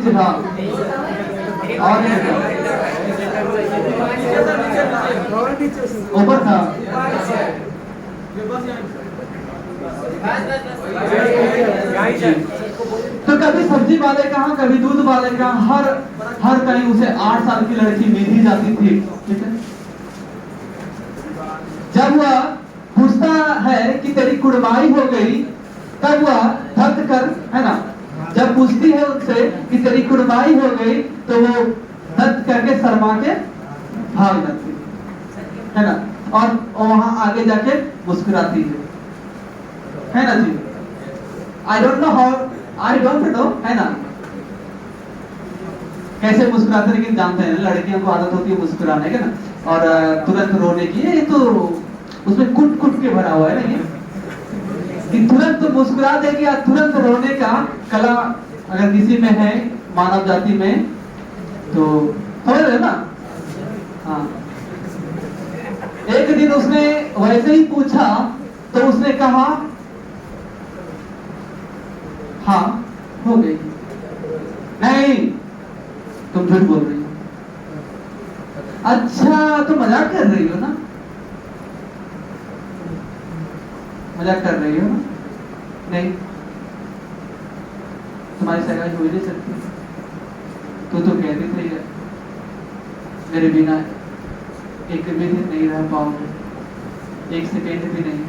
Orange, हाँ orange ऊपर था। तो कभी सब्जी वाले कहाँ, कभी दूध वाले कहाँ, हर कहीं उसे 8 साल की लड़की मिल ही जाती थी। ठीक है, जब वह पूछता है कि तेरी कुड़माई हो गई, तब वह धत कर, है ना, जब पूछती है उनसे कि तेरी कुड़माई हो गई, तो वो धत करके शर्मा के भाग जाती है ना, और वहां आगे जाके मुस्कुराती है ना जी। आई डोंट नो, है ना, कैसे मुस्कुराते, लेकिन जानते हैं लड़कियों को आदत होती है मुस्कुराने के ना, और तुरंत रोने की। ये तो उसमें कुट कुट के भरा हुआ है ना, ये कि तुरंत तो मुस्कुरा देगी या तुरंत रोने का कला अगर किसी में है, मानव जाति में, तो समझ रहे ना। हाँ, एक दिन उसने वैसे ही पूछा तो उसने कहा हाँ हो गई। नहीं, तुम झूठ बोल रही हो। अच्छा, तुम मजाक कर रही हो ना, मजाक कर रही हो ना। नहीं, तुम्हारी सगाई हो ही नहीं सकती, तो कहती थी मेरे बिना एक भी दिन नहीं रह पाओगे, एक सेकेंड भी नहीं।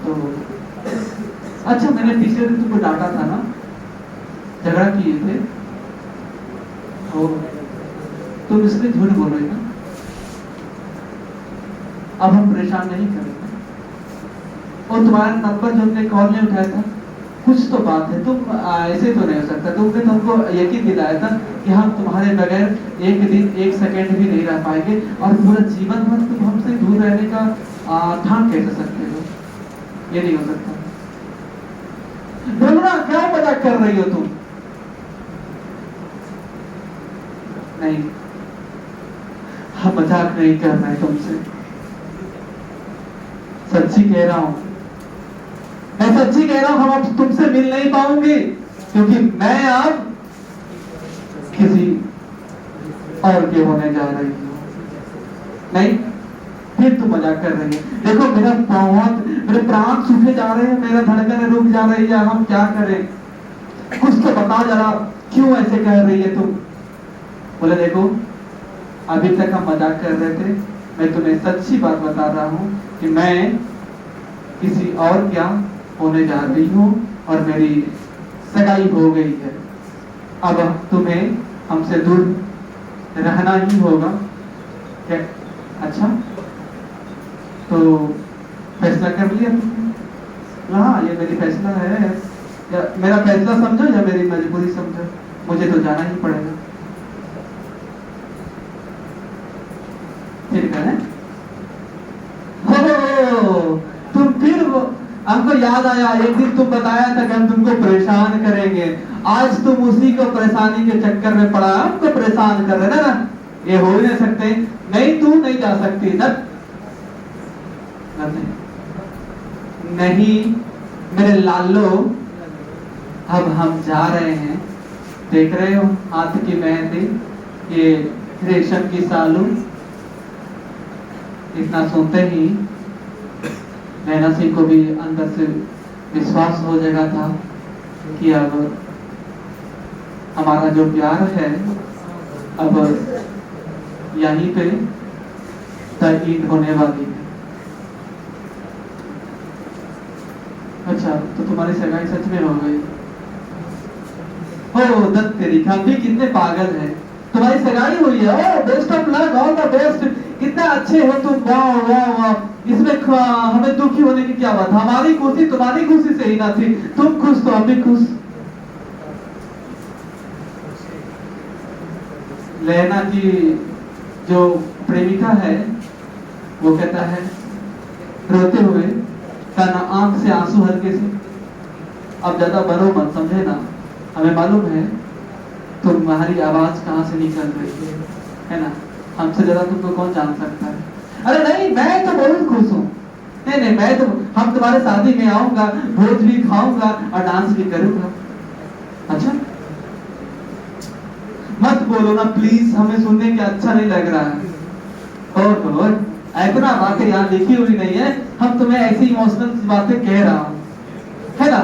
तो अच्छा, मैंने पिछले दिन तुमको डांटा था ना, झगड़ा किए थे, तो तुम इसलिए झूठ बोल रही ना। अब हम परेशान नहीं करेंगे। और तुम्हारा नंबर जो हमने कॉल नहीं उठाया था, कुछ तो बात है, तुम ऐसे तो नहीं हो सकता। तुमने तुमको यकीन दिलाया था कि हम तुम्हारे बगैर एक दिन एक सेकेंड भी नहीं रह पाएंगे, और पूरा जीवन भर तुम हमसे दूर रहने का ठान कैसे सकते हो? ये नहीं हो सकता। बोलो ना, क्या मजाक कर रही हो तुम? नहीं, हम मजाक नहीं कर रहे तुमसे, सच्ची कह रहा हूं, मैं सच्ची कह रहा हूं। हम अब तुमसे मिल नहीं पाऊंगी, क्योंकि मैं अब किसी और के होने जा रही हूं। नहीं, फिर तुम मजाक कर रही है। देखो, मेरे प्राण सूखे जा रहे हैं, मेरा धड़कन रुक जा रही है, हम क्या करें? कुछ तो बताओ जरा, क्यों ऐसे कह रही है तुम? बोले देखो, अभी तक हम मजाक कर रहे थे, मैं तुम्हें सच्ची बात बता रहा हूं कि मैं किसी और क्या होने जा रही हूँ, और मेरी सगाई हो गई है। अब तुम्हें हमसे दूर रहना ही होगा। क्या? अच्छा, तो फैसला कर लिया तुमने? हाँ, ये मेरी फैसला है, या मेरा फैसला समझो या मेरी मजबूरी समझो, मुझे तो जाना ही पड़ेगा। ठीक है, तुम फिर हमको याद आया, एक दिन तुम बताया था कि हम तुमको परेशान करेंगे। आज तुम उसी को परेशानी के चक्कर में पड़ा, हमको परेशान कर रहे ना। ये हो ही नहीं सकते। नहीं, तू नहीं जा सकती ना। नहीं मेरे लालो, अब हम जा रहे हैं। देख रहे हो हाथ की मेहंदी, ये रेशम की सालू। इतना सुनते ही नैना सिंह को भी अंदर से विश्वास हो जाएगा था कि अब हमारा जो प्यार है अब यहीं पे तयकीद होने वाली है। अच्छा, तो तुम्हारी सगाई सच में हो गई? हो दत्त तेरी, हम भी कितने पागल हैं। तुम्हारी सगाई हुई है, oh best of luck, all the best, कितना अच्छे हो तुम, वाह वाह वाह। इसमें हमें दुखी होने की क्या बात? हमारी खुशी तुम्हारी खुशी से ही ना थी, तुम खुश तो हम भी खुश। लैला की जो प्रेमिका है वो कहता है रोते हुए, कहना आंख से आंसू हल्के से, अब ज्यादा बनो मत, समझे ना, हमें मालूम है तुम्हारी आवाज कहाँ से निकल रही है ना, हमसे ज्यादा तुमको कौन जान सकता है। अरे नहीं, मैं तो बहुत खुश हूँ। नहीं, मैं तो, हम तुम्हारे शादी में आऊंगा, भोज भी खाऊंगा और डांस भी करूंगा। अच्छा, मत बोलो ना प्लीज, हमें सुनने के अच्छा नहीं लग रहा है। और इतना बातें यहाँ लिखी हुई नहीं है, हम तुम्हें ऐसी इमोशनल बातें कह रहा हूँ, है ना,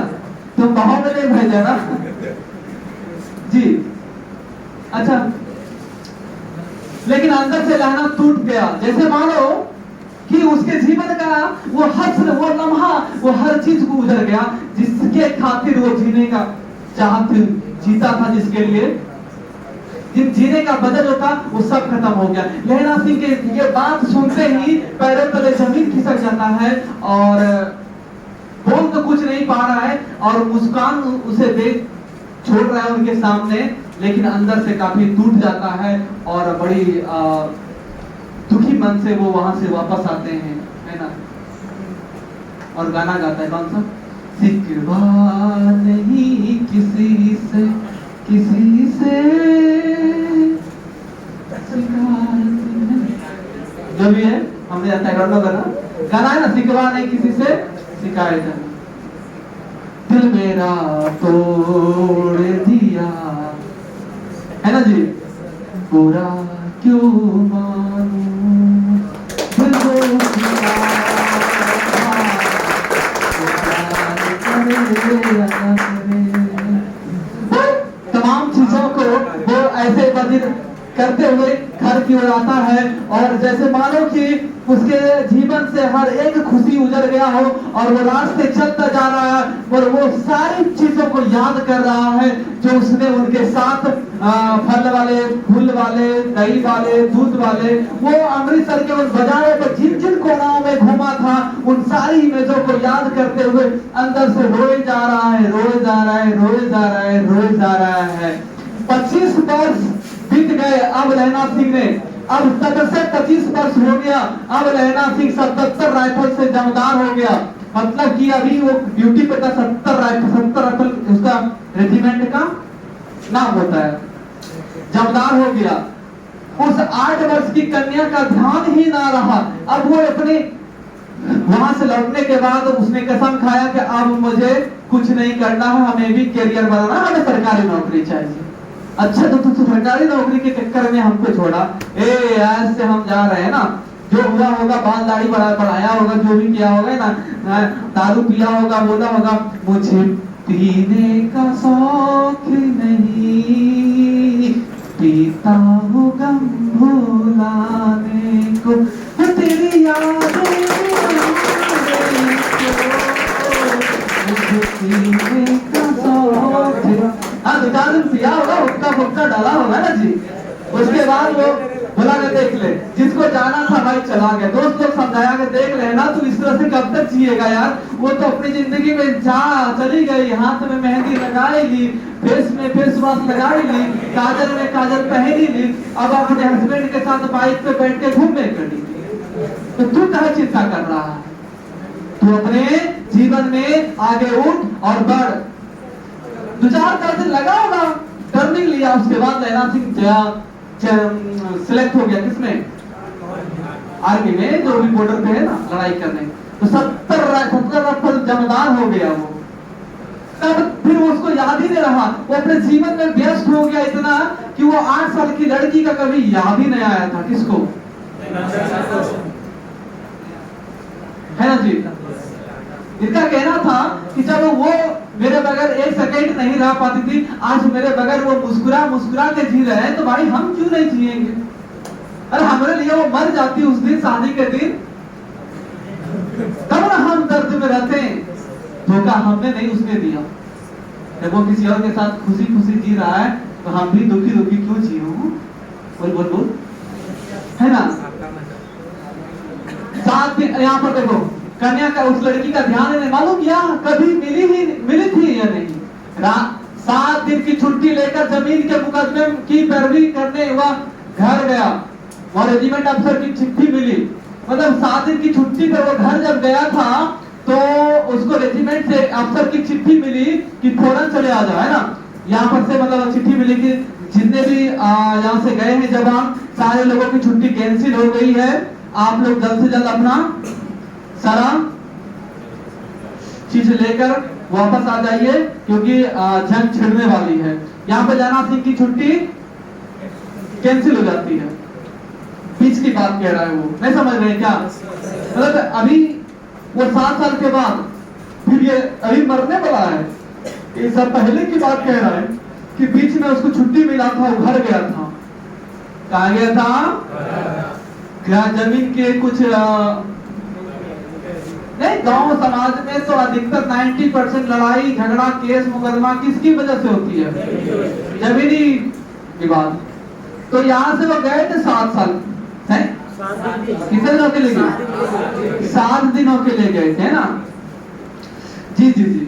तुम भाव में नहीं भेजा ना जी। अच्छा, लेकिन अंदर से लहना टूट गया, जैसे मानो कि उसके जीवन का वो हस्र, वो लम्हा, वो हर चीज को उजड़ गया जिसके खातिर वो जीने का चाहत जीता था, जिसके लिए जिन जीने का बदल होता वो सब खत्म हो गया। लहना सिंह के ये बात सुनते ही पैरों तले जमीन खिसक जाता है और बोल तो कुछ नहीं पा रहा है और मुस्कान उसे देख छोड़ रहा है उनके सामने, लेकिन अंदर से काफी टूट जाता है और बड़ी दुखी मन से वो वहां से वापस आते हैं, है ना। और गाना गाता है कौन सा, सिकवा नहीं किसी से, किसी से जो भी है, हमने गाना है ना, सिकवा नहीं किसी से शिकायत है, दिल मेरा तोड़ दिया, है ना जी, पूरा क्यों मानूं, दिल तमाम चीजों को वो ऐसे बदिल करते हुए घर की ओर आता है और जैसे मानो कि उसके जीवन से हर एक खुशी उजड़ गया हो और वो रास्ते चलता जा रहा है और वो सारी चीजों को याद कर रहा है जो उसने उनके साथ फल वाले, फूल वाले, दही वाले, दूध वाले, वो अमृतसर के उन बाजारों पर जिन जिन कोनाओं में घूमा था, उन सारी इमेजों को याद करते हुए अंदर से रोए जा रहा है, रोए जा रहा है, रोए जा रहा है, रोए जा रहा है। 25 वर्ष बीत गए, अब लहना सिंह ने, अब तब से 25 वर्ष हो गया, अब लहना सिंह 77 राइफल से जमदार हो गया, मतलब कि अभी वो ड्यूटी पे था, 70 राइफल उसका रेजिमेंट का नाम होता है, जमदार हो गया। उस 8 वर्ष की कन्या का ध्यान ही ना रहा। अब वो अपने वहां से लौटने के बाद उसने कसम खाया कि अब मुझे कुछ नहीं करना है, हमें भी करियर बनाना, हमें सरकारी नौकरी चाहिए। अच्छा तो सरकारी नौकरी के चक्कर में हमको छोड़ा, आज से हम जा रहे हैं ना, जो हुआ होगा, बाल दाढ़ी बढ़ाया होगा, जो भी किया होगा ना, दारू पिया होगा, बोला होगा मुझे पीने का शौक नहीं, पीता हूँ गम भुलाने को, तेरी यादें मुझे पीने का शौक। हाँ, 2-4 दिन पिया होगा, उसका फुक्का डाला होगा ना जी। उसके बाद वो बोला कि देख ले, जिसको जाना था भाई चला गया। दोस्त लोग समझाया कि देख लेना, तू इस तरह से कब तक जिएगा यार, वो तो अपनी जिंदगी में चली गई, हाथ में मेहंदी लगाएगी, फेस में फेस वॉश लगाएगी, काजल में काजल पहनेगी, अब अपने हस्बैंड के साथ बाइक पे बैठ के घूमने करेगी। तो तू क्या चिंता कर रहा है, तू अपने जीवन में आगे उठ और बढ़। 2-4 दिन लगा होगा, टर्निंग लिया, उसके बाद लहना सिंह सिलेक्ट हो गया, किसमें, आर्मी में, जो भी बॉर्डर पे है ना लड़ाई करने, तो 70 राइफल जमदार हो गया वो। तब फिर उसको याद ही नहीं रहा, वो अपने जीवन में व्यस्त हो गया इतना कि वो 8 साल की लड़की का कभी याद ही नहीं आया था। किसको, है ना जी। इनका कहना था कि जब वो मेरे बगैर 1 सेकंड नहीं रह पाती थी, आज मेरे बगैर वो मुस्कुरा मुस्कुरा के जी रहे हैं, तो भाई हम क्यों नहीं जिएंगे। अरे हमारे लिए वो मर जाती उस दिन, शादी के दिन, तब ना हम दर्द में रहते हैं। धोखा हमने नहीं, उसने दिया। जब वो किसी और के साथ खुशी खुशी जी रहा है तो हम भी दुखी दुखी क्यों जियो। बोल बोल बोल, है ना। 7 दिन यहाँ पर देखो, कन्या का, उस लड़की का ध्यान नहीं, मालूम क्या कभी मिली थी या नहीं। 7 दिन की छुट्टी लेकर जमीन के मुकदमे की पैरवी करने हुआ घर गया और रेजिमेंट अफसर की चिट्ठी मिली। मतलब 7 दिन की छुट्टी पर वो घर जब गया था तो उसको रेजिमेंट से अफसर की चिट्ठी मिली कि फौरन चले आ जाओ, है ना। यहाँ पर से मतलब चिट्ठी मिली कि जितने भी यहाँ से गए हैं जवान, सारे लोगों की छुट्टी कैंसिल हो गई है, आप लोग जल्द से जल्द अपना सारा चीज लेकर वापस आ जाइए क्योंकि जंग छिड़ने वाली है। यहाँ पे लहना सिंह की छुट्टी कैंसिल हो जाती है। बीच की बात कह रहा है वो, नहीं समझ रहे क्या? मतलब अभी वो 7 साल के बाद फिर ये अभी मरने वाला है, ये सब पहले की बात कह रहा है कि बीच में उसको छुट्टी मिला था, वो घर गया था। कहा गया था? क्या जमीन के कुछ नहीं, गांव समाज में तो अधिकतर 90% लड़ाई झगड़ा केस मुकदमा किसकी वजह से होती है? जमीनी विवाद। तो यहाँ से वो गए थे 7 साल है, कितने दिनों के लिए गए? 7 दिनों के लिए गए थे ना। जी जी जी।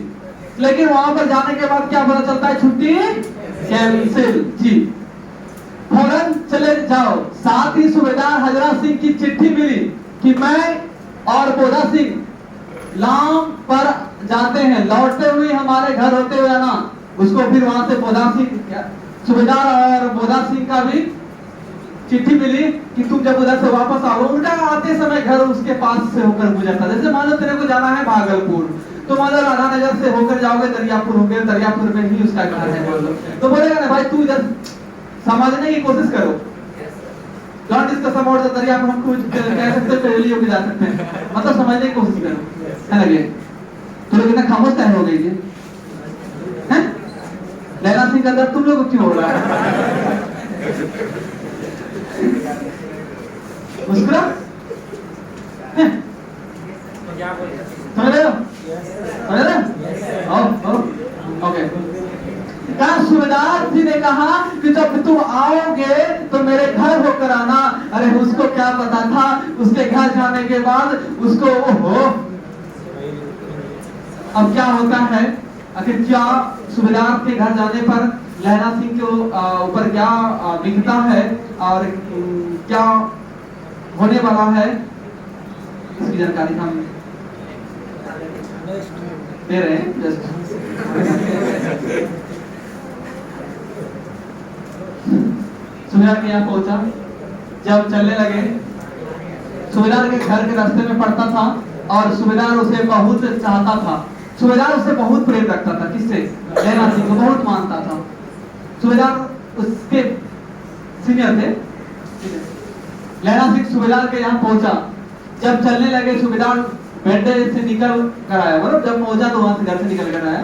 लेकिन वहां पर जाने के बाद क्या पता चलता है? छुट्टी कैंसिल जी। फौरन चले जाओ। साथ ही सूबेदार हजरा सिंह की चिट्ठी मिली कि मैं और बोधा सिंह लाम पर जाते हैं, लौटते हुए हमारे घर होते हुए आना। उसको फिर वहां से बोधा सिंह, सूबेदार और बोधा सिंह का भी चिट्ठी मिली कि तुम जब उधर से वापस आओ। उनका आते समय घर उसके पास से होकर गुजरता। जैसे मान लो तेरे को जाना है भागलपुर, तो मान लो राधा नगर से होकर जाओगे दरियापुर, होगे दरियापुर में ही उसका घर है बोल लो, तो बोलेगा ना भाई तू इधर समझने की कोशिश करो। Don't discuss about the Dariyapur, हम कुछ कह सकते हैं पहले होके जा सकते हैं, मतलब समझने की कोशिश करो, है लगे। तो लोग इतना खामोश काहे हो गए ये? हैं? लैला सिंह का दर्द तुम लोग क्यों हो रहा है? मुस्कुरा? समझ रहे हो? समझ रहे हो? ओके। क्या सूबेदार जी ने कहा कि जब तुम आओगे तो मेरे घर होकर आना। अरे उसको क्या पता था, उसके घर जाने के बाद उसको ओहो, अब क्या होता है आखिर, क्या सूबेदार के घर जाने पर लहरा सिंह के ऊपर क्या बीतता है और क्या होने वाला है, इसकी जानकारी हम दे रहे हैं जस्ट। सूबेदार के यहाँ पहुंचा, जब चलने लगे, सूबेदार के घर के रास्ते में पड़ता था और सूबेदार उसे बहुत चाहता था। सूबेदार उससे बहुत प्रेम रखता था। किससे? लहरा सिंह को बहुत मानता था। सूबेदार उसके सीनियर थे। लहरा सिंह सूबेदार के यहाँ पहुंचा, जब चलने लगे सूबेदार बेटे से निकल कर आया, मतलब जब पहुंचा तो वहां से घर से निकल कर आया।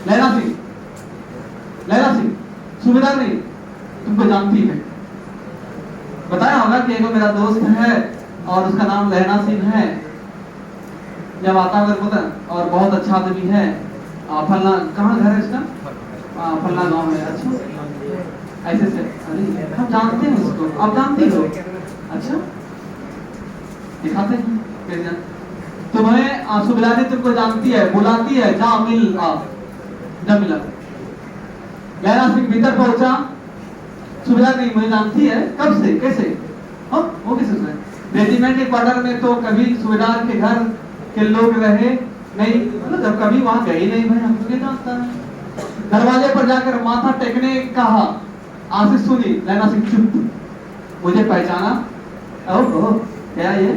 लहरा सिंह सूबेदार नहीं, तुमको जानती है, बताया होगा कि एक मेरा दोस्त है और उसका नाम लहरा सिंह है। जब आता अगर बोला और बहुत अच्छा आदमी है, फलना कहाँ घर है इसका, फलना गांव है। अच्छा ऐसे से, अरे हम जानते हैं उसको, आप जानती हो? अच्छा दिखाते हैं कैसे तुम्हें। सूबेदार तुमको जानती है, बुलाती है, जा मिल आप। जब मिला लहरा सिंह भीतर पहुंचा, सूबेदार नहीं मुझे जानती है, कब से कैसे? वो किसे से? रेजिमेंट के क्वार्टर में तो कभी सूबेदार के घर के लोग रहे नहीं, मतलब जब कभी वहां गए नहीं, भाई हमको क्या जानता है। दरवाजे पर जाकर माथा टेकने कहा, आशीष सुनी। लहरा सिंह चुप, मुझे पहचाना? ओहो क्या ये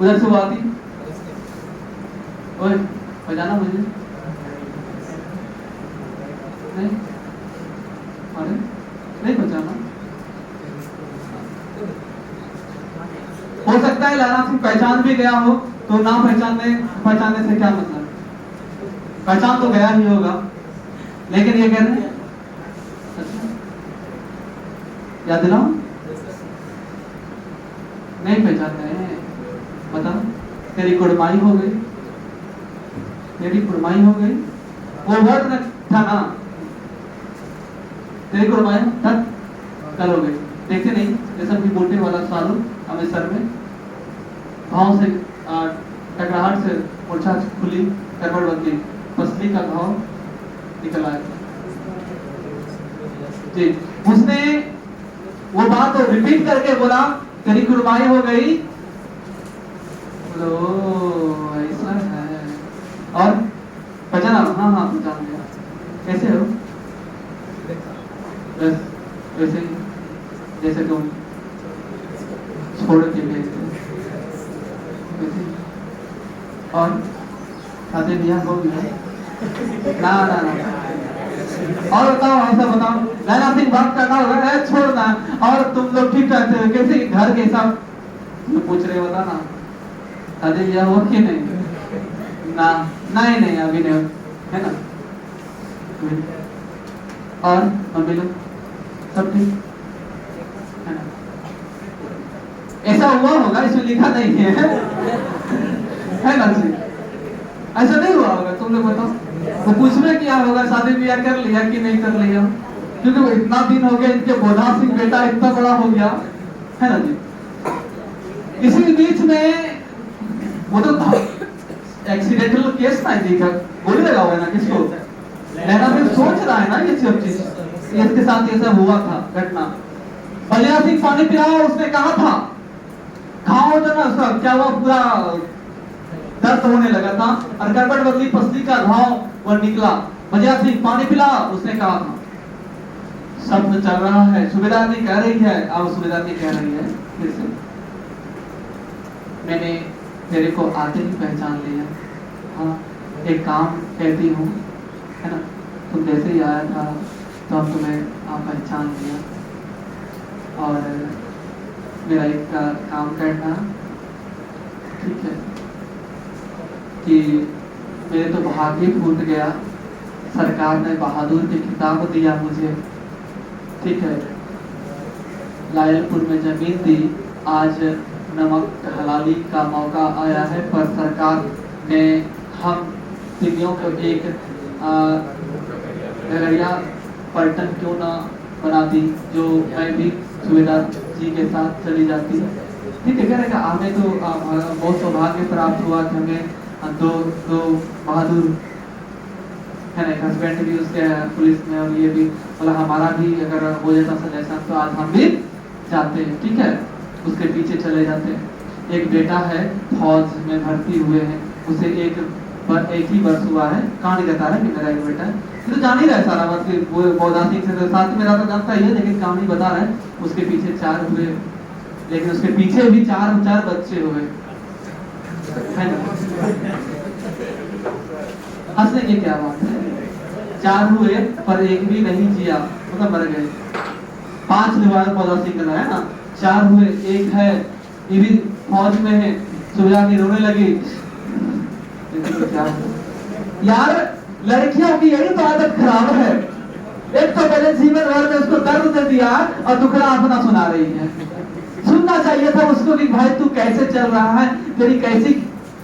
उधर से वो आती, ओए पहचाना मुझे? नहीं, अरे नहीं पहचाना। हो सकता है लहरा सिंह पहचान भी गया हो, तो ना पहचानने से क्या मतलब, पहचान तो गया ही होगा। लेकिन ये कह रहे हैं अच्छा याद दिलाओ, नहीं पहचानते हैं, बता तेरी कुड़माई हो गई, तेरी कुड़माई हो गई। वो वर्ड था ना, तेरी कुड़माई कल हो गई। देखते नहीं जैसा कि बोलने वाला सालू हमें सर में घाव से टकराहट से मूर्छा खुली, करवट बदली, पसली का घाव निकल आया जी। उसने वो बात तो रिपीट करके बोला, तेरी कुर्बानी हो गई। बोलो ऐसा है, और पहचाना? हाँ हाँ पहचान गया। कैसे हो? बस वैसे ही जैसे तुम छोड़ के भेज दो, वैसे। और शादी ब्याह हो गया? ना ना ना। और बताओ, हमसे बताओ, नैना सिंह बात करना होगा, छोड़ना। और तुम लोग ठीक रहते हो कैसे घर के सब तो पूछ रहे, बता ना शादी ब्याह हुआ कि नहीं? ना नहीं नहीं अभी नहीं है ना। और मम्मी लोग सब ठीक है ना? ऐसा हुआ होगा, इसमें लिखा नहीं है ना जी? ऐसा नहीं हुआ होगा, तुम लोग बताओ। तो पूछने क्या होगा, शादी ब्याह कर लिया कि नहीं कर लिया? क्योंकि वो इतना दिन हो गया, इनके बोधा सिंह बेटा इतना बड़ा हो गया है ना जी। इसी बीच में वो तो एक्सीडेंटल केस ना जी, गोली लगा हुआ है ना किसको? नैना सिंह सोच रहा है ना ये सब चीज, इसके साथ ये सब हुआ था घटना। बलिया सिंह पानी पिलाओ उसने कहा था, खाओ जो ना उसका क्या हुआ, पूरा दर्द होने लगा था और करबट बदली पसली का घाव वो निकला। बलिया सिंह पानी पिला उसने कहा था। शब्द चल रहा है, सुबेदार ने कह रही है, अब सुबेदार ने कह रही है फिर से, मैंने तेरे को आते ही पहचान लिया। हाँ एक काम कहती हूँ है ना, तुम जैसे ही आया था तो हम तुम्हें पहचान लिया। और मेरा एक काम करना ठीक है कि मेरे तो भाग्य फूट गया, सरकार ने बहादुर के खिताब दिया मुझे, ठीक है। लायलपुर में जमीन दी, आज नमक हलाली का मौका आया है, पर सरकार ने हम सिवियों को एक गगरिया पलटन क्यों ना बना दी, जो मैं भी सुबेदार जी के साथ चली जाती। ठीक है, कह रहे हमें तो बहुत सौभाग्य प्राप्त हुआ कि हमें दो बहादुर है ना, हस्बैंड भी उसके पुलिस में और ये भी, बोला हमारा भी अगर हो जाता सजेशन तो आज हम भी जाते हैं, ठीक है, उसके पीछे चले जाते हैं। एक बेटा है फौज में भर्ती हुए हैं, उसे एक ही वर्ष हुआ है, कहाँ नहीं कहता है कि मेरा एक बेटा है, तो जान ही रहा है सारा बात कि वो पौधा सिंह से साथ में तो जानता ही है, लेकिन काम नहीं बता रहा है। उसके पीछे 4 हुए, लेकिन उसके पीछे भी 4 बच्चे हुए है ना। हंसने की क्या बात है, 4 हुए पर एक भी नहीं जिया, मतलब मर गए। 5 निवार पौधा सिंह है ना, 4 हुए, एक है ये भी फौज में है। सुबह की रोने लगी, यार लड़कियों की यही तो आदत खराब है, एक तो पहले जीवन भर में उसको दर्द दे दिया और दुखड़ा अपना सुना रही है। सुनना चाहिए था उसको कि भाई तू कैसे चल रहा है, तेरी कैसी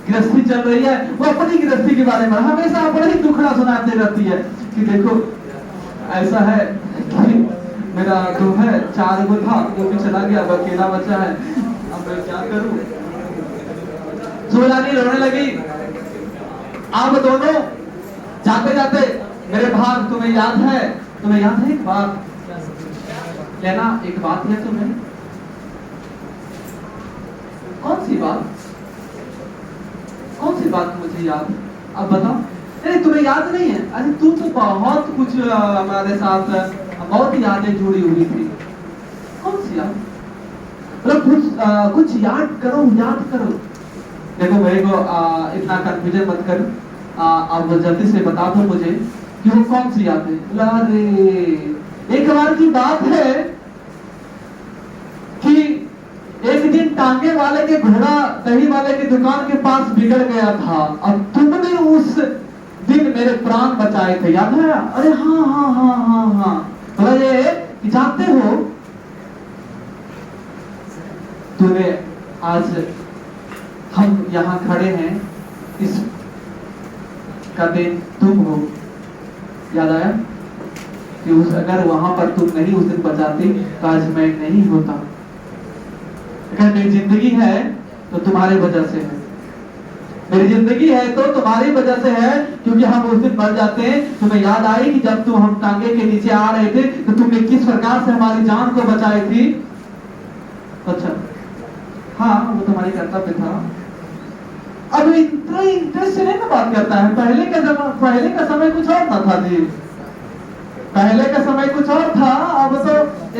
गृहस्थी चल रही है। वो अपनी गृहस्थी के बारे में हमेशा अपना ही दुखड़ा सुनाते रहती है कि देखो ऐसा है कि मेरा जो है 4 गो था वो भी चला गया, अब अकेला बचा है, अब मैं क्या करूं। सुबह रोने लगी। आप दोनों जाते जाते मेरे भाग तुम्हें याद है एक बात लेना, एक बात है तुम्हें, कौन सी बात मुझे याद, अब बताओ। अरे तुम्हें याद नहीं है? अरे तू तो बहुत कुछ हमारे साथ बहुत ही यादें जुड़ी हुई थी, कौन सी याद, मतलब कुछ याद करो। देखो भाई को इतना कंफ्यूजन मत कर, अब जल्दी से बता दो मुझे कि वो कौन सी याद है। अरे एक बार की बात है कि एक दिन टांगे वाले के घोड़ा दही वाले की दुकान के पास बिगड़ गया था, अब तुमने उस दिन मेरे प्राण बचाए थे, याद है? अरे हाँ। बोला ये कि जानते हो तूने आज हम यहाँ खड़े हैं, इस का दिन तुम हो, याद आया कि उस अगर वहां पर तुम नहीं उस दिन बचाती तो आज मैं नहीं होता। अगर मेरी जिंदगी है तो तुम्हारी वजह से है, मेरी जिंदगी है तो तुम्हारी वजह से है, क्योंकि हम उस दिन मर जाते हैं। तुम्हें याद आई कि जब तुम हम टांगे के नीचे आ रहे थे तो तुमने किस प्रकार से हमारी जान को बचाई थी। अच्छा हाँ, वो तुम्हारी कर्तव्य था। अब इतना इंटरेस्ट से नहीं ना बात करता है, पहले का समय कुछ और था जी, पहले का समय कुछ और था, अब तो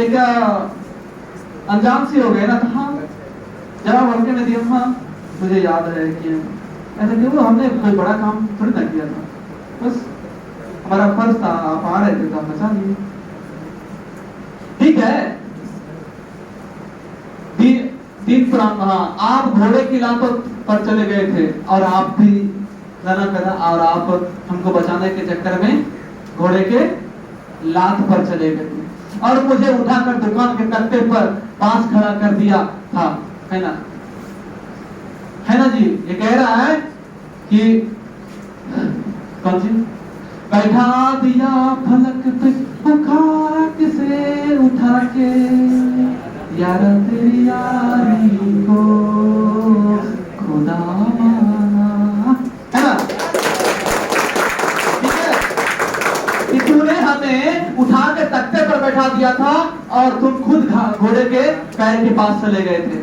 एक अनजान सी हो गए ना। हाँ जवाब हल्के में दिया, हाँ मुझे याद है कि ऐसा क्यों, हमने कोई बड़ा काम थोड़ी ना किया था, बस हमारा फर्ज था, आप आ रहे थे तो आप बचा लिए। ठीक है, दिन पुराना। हाँ, आप घोड़े की लातों पर चले गए थे और आप भी लना करा, और आप हमको बचाने के चक्कर में घोड़े के लात पर चले गए थे और मुझे उठाकर दुकान के कट्टे पर पास खड़ा कर दिया था, है ना जी। ये कह रहा है कि कौन सी बैठा दिया फलक पे खाक से उठा के, यारा तेरी यारी को खुदा माना, है ना। ठीक है, कि तूने हमें उठा के तख्ते पर बैठा दिया था और तुम खुद घोड़े के पैर के पास चले गए थे।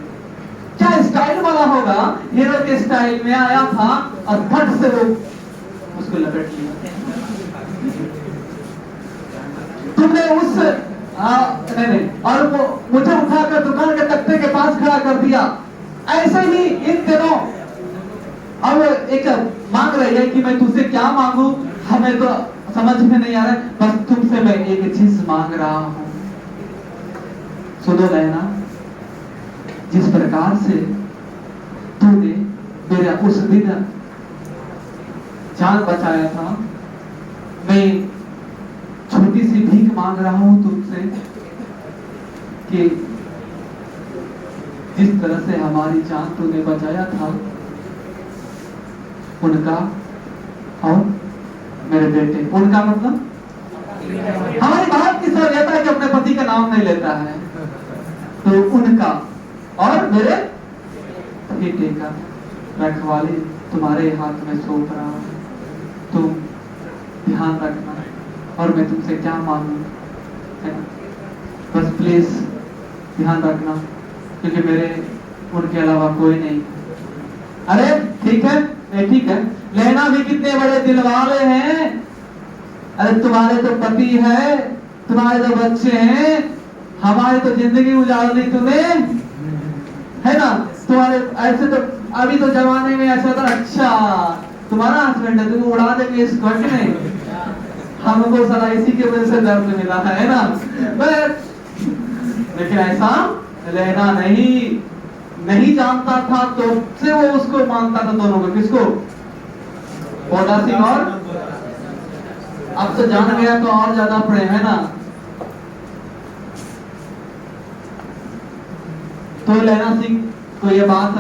क्या स्टाइल वाला होगा, हीरो के स्टाइल में आया था और फट से वो उसको लपेट लिया। तुमने उस नहीं, और वो मुझे उठाकर दुकान के तख्ते के पास खड़ा कर दिया। ऐसे ही इन दिनों अब एक मांग रही है कि मैं तुझसे क्या मांगू, हमें तो समझ में नहीं आ रहा है, बस तुमसे मैं एक चीज मांग रहा हूं। सुनो लेना, जिस प्रकार से तूने मेरा उस दिन जान बचाया था, मैं छोटी सी भीख मांग रहा हूं तुमसे कि जिस तरह से हमारी जान तूने बचाया था, उनका और मेरे बेटे, उनका मतलब हमारी बात की सर है कि अपने पति का नाम नहीं लेता है, तो उनका और मेरे बेटे का रखवाली तुम्हारे हाथ में सौंप रहा हूं। तुम ध्यान रखना, और मैं तुमसे क्या मांगू, है ना, बस प्लीज ध्यान रखना, क्योंकि मेरे उनके अलावा कोई नहीं। अरे ठीक है, ठीक है, लेना भी कितने बड़े दिल वाले हैं। अरे तुम्हारे तो पति है, तुम्हारे तो बच्चे हैं, हमारी तो जिंदगी उजाड़ दी तुमने, है ना। तुम्हारे ऐसे तो अभी तो जमाने में ऐसा था, अच्छा तुम्हारा हस्बैंड है, तुमको उड़ा देंगे इसको, है कि नहीं। हमको सारा इसी की वजह से दर्द मिला है ना। लेकिन ऐसा लेना नहीं जानता था, तो से वो उसको मानता था, दोनों को। किसको? बोडा सिंह। और अब तो जान गया तो और ज्यादा प्रेम, है ना। तो लेना सिंह को ये बात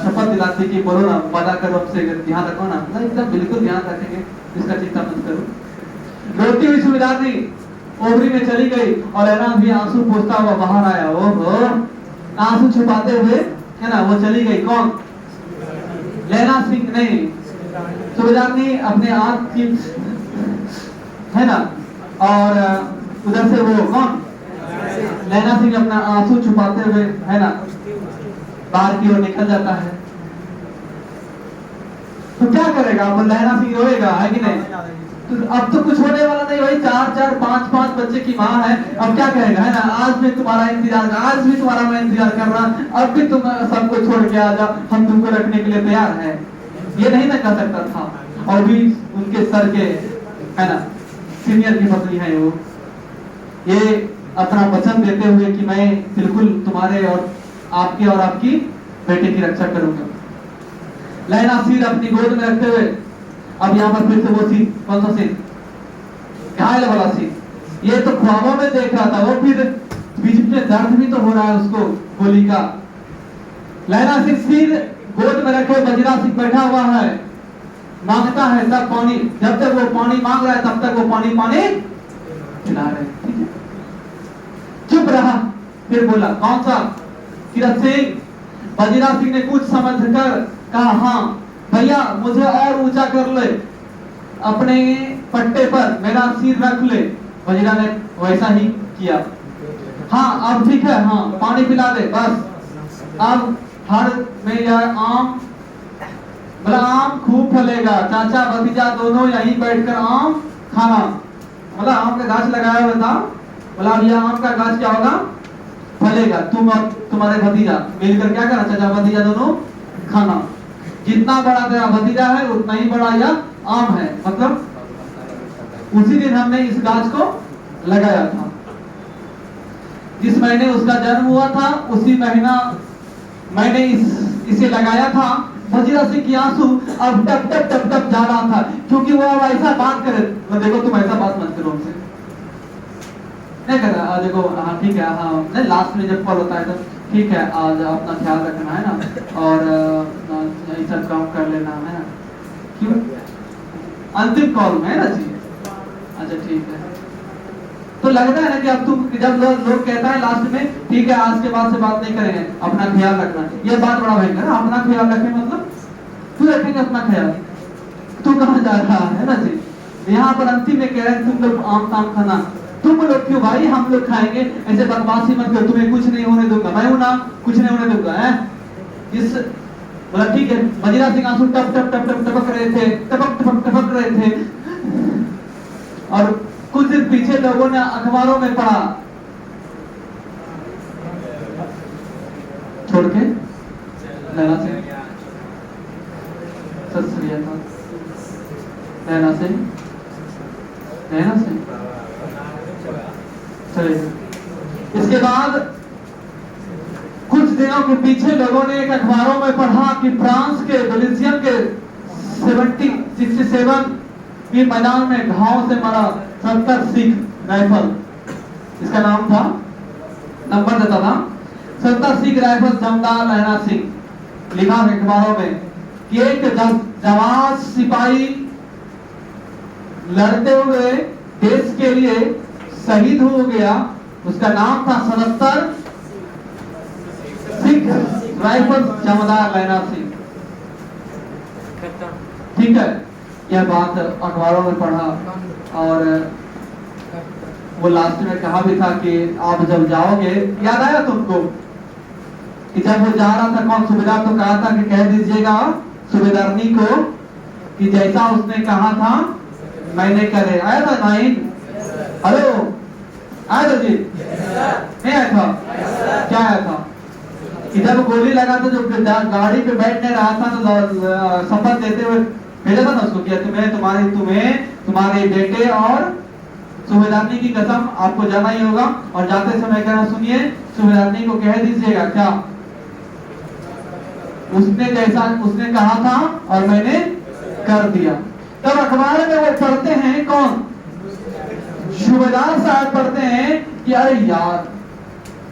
शपथ दिलाती कि बोलो ना, वादा करो हमसे, ध्यान रखो ना। एकदम बिल्कुल ध्यान रखेंगे, इसका चिंता मत करो। रोती हुई सुबेदारनी ओबरी में चली गई और लेना भी आंसू पोंछता हुआ बाहर आया। ओहो, आंसू छुपाते हुए, है ना, वो चली गई। कौन? लेना सिंह नहीं, सुबेदारनी अपने आंख की, है ना, और उधर से वो कौन? लेना सिंह अपना आंसू छुपाते हुए, है ना, बाहर की ओर निकल जाता है। तो क्या करेगा अब? लेना सिंह रोएगा, है कि नहीं। तो अब तो कुछ होने वाला नहीं भाई, 4-4 5-5 बच्चे की माँ है, अब क्या कहेगा, है ना। आज भी तुम्हारा इंतजार, आज भी तुम्हारा मैं इंतजार कर रहा, अब भी तुम सबको छोड़ के आ जाओ, हम तुमको रखने के लिए तैयार हैं। ये नहीं ना कर सकता था। और भी उनके सर के, है ना, सीनियर की पत्नी है वो, ये अपना वचन देते हुए कि मैं बिल्कुल तुम्हारे और आपके और आपकी बेटे की रक्षा करूंगा। लेना सिर अपनी गोद में रखते हुए, अब यहाँ पर फिर से वो सीन, कौन सा सीन? घायल वाला सीन। ये तो ख्वाबों में देख रहा था, वो फिर बीच में दर्द भी तो हो रहा है उसको, गोली का। लेना सिर गोद में रखे बजरा सिंह बैठा हुआ है, मांगता है सब पानी। जब तक वो पानी मांग रहा है तब तक वो पानी खिला रहे। ठीक है, चुप रहा। फिर बोला, कौन सा? किरत सिंह। बजरा सिंह ने कुछ समझकर कहा, हाँ भैया, मुझे और ऊंचा कर ले, अपने पट्टे पर मेरा सिर रख ले। बजरा ने वैसा ही किया। हाँ अब ठीक है, हाँ पानी पिला दे बस। अब हर में यह आम, बोला आम खूब फलेगा, चाचा भतीजा दोनों यहीं बैठकर आम खाना। बोला आम का गाछ लगाया हुआ था, बोला अब यह आम का गाछ क्या होगा? फलेगा। तुम और तुम्हारे भतीजा मिलकर क्या करना, चाचा भतीजा दोनों खाना। जितना बड़ा तेरा भतीजा है उतना ही बड़ा यह आम है, मतलब उसी दिन हमने इस गाछ को लगाया था। जिस महीने उसका जन्म हुआ था उसी महीना मैंने इसे लगाया था। वजीरा सिंह की आंसू अब टप टप टप टप जा रहा था, क्योंकि वो अब ऐसा बात करे, मैं देखो तुम ऐसा बात मत करो हमसे, नहीं कर रहा देखो, हाँ ठीक है, हाँ नहीं, लास्ट में जब कॉल होता है तो ठीक है, आज अपना ख्याल रखना है ना, और ये सब काम कर लेना है ना, क्यों अंतिम कॉल में है ना जी, अच्छा ठीक है। तो लगता है ना कि अब तुम जब लोग कहता है लास्ट में ठीक है आज के बाद से बात नहीं करेंगे, अपना ख्याल रखना, ये बात बड़ा भयंकर है। अपना ख्याल रखें मतलब तू रखेंगे अपना ख्याल, तू कहाँ जा रहा है ना जी। यहाँ पर अंतिम में कह रहे हैं तुम लोग आम ताम खाना, तुम लोग क्यों भाई, हम लोग खाएंगे, ऐसे बदमाशी मत करो, तुम्हें कुछ नहीं होने दूंगा, मैं हूं ना, कुछ नहीं होने दूंगा है। इस बोला ठीक है। वजीरा सिंह आंसू टप टप टप टप टपक रहे थे, टपक रहे थे, और कुछ दिन पीछे लोगों ने अखबारों में पढ़ा, छोड़ के नैना सिंह, सत श्री अकाल, नैना सिंह, नैना सिंह चले। इसके बाद कुछ दिनों के पीछे लोगों ने एक अखबारों में पढ़ा कि फ्रांस के बेल्जियम के 67 की मैदान में घाव से मरा 70 सिख राइफल, इसका नाम था, नंबर देता था 70 सिख राइफल जमदार लहरा सिंह। लिखा है अखबारों में कि एक जवान सिपाही लड़ते हुए देश के लिए शहीद हो गया, उसका नाम था 77 सिख राइफल जमदार लहरा सिंह। ठीक है, यह बात अखबारों में पढ़ा, और वो लास्ट में कहा भी था कि आप जब जाओगे, याद आया तुमको कि जब वो जा रहा था, कौन सूबेदार तो कहा था कि कह दीजिएगा सूबेदारनी को कि जैसा उसने कहा था मैंने करे। आया था नाइन, हेलो आया था जी, नहीं आया था, क्या आया था कि जब गोली लगा था, जो गाड़ी पे बैठने रहा था तो शपथ देते हुए भेजा था ना उसको, किया तुम्हें तुम्हारे बेटे और सूबेदारनी की कसम, आपको जाना ही होगा, और जाते समय कहना सुनिए सूबेदारनी को कह दीजिएगा क्या उसने जैसा उसने कहा था और मैंने कर दिया। तब अखबार में वो पढ़ते हैं, कौन सूबेदार साहब पढ़ते हैं कि अरे यार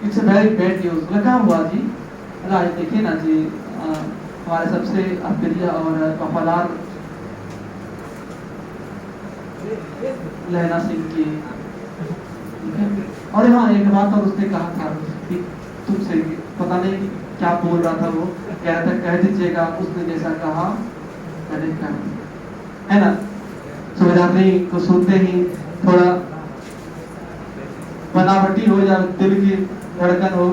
इट्स वेरी बैड न्यूज। क्या हुआ जी? अरे देखिए ना जी, हमारे सबसे प्रिय और वफादार लहरा सिंह की, और हाँ एक बात और उसने कहा था कि तुमसे, पता नहीं क्या बोल रहा था, वो कह रहा था कह दीजिएगा उसने जैसा कहा मैंने कहा, है ना। सूबेदारनी को सुनते ही थोड़ा बनावटी हो जा, दिल की धड़कन हो,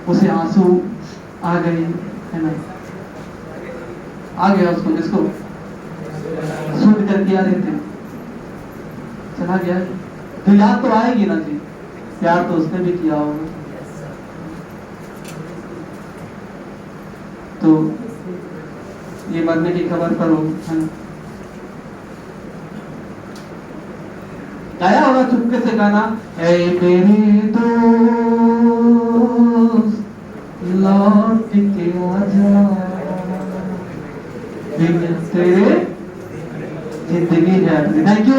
उसे आंसू आ गई, है ना, आ गया उसको, जिसको सुन करके आ रहे थे चला गया। तो याद तो आएगी ना जी, प्यार तो उसने भी किया होगा। तो ये मरने की खबर पर हो, है ना, गाया होगा चुपके से गाना, ऐ मेरे दोस्त लौट के आजा, तेरे जिंदगी है। Thank you.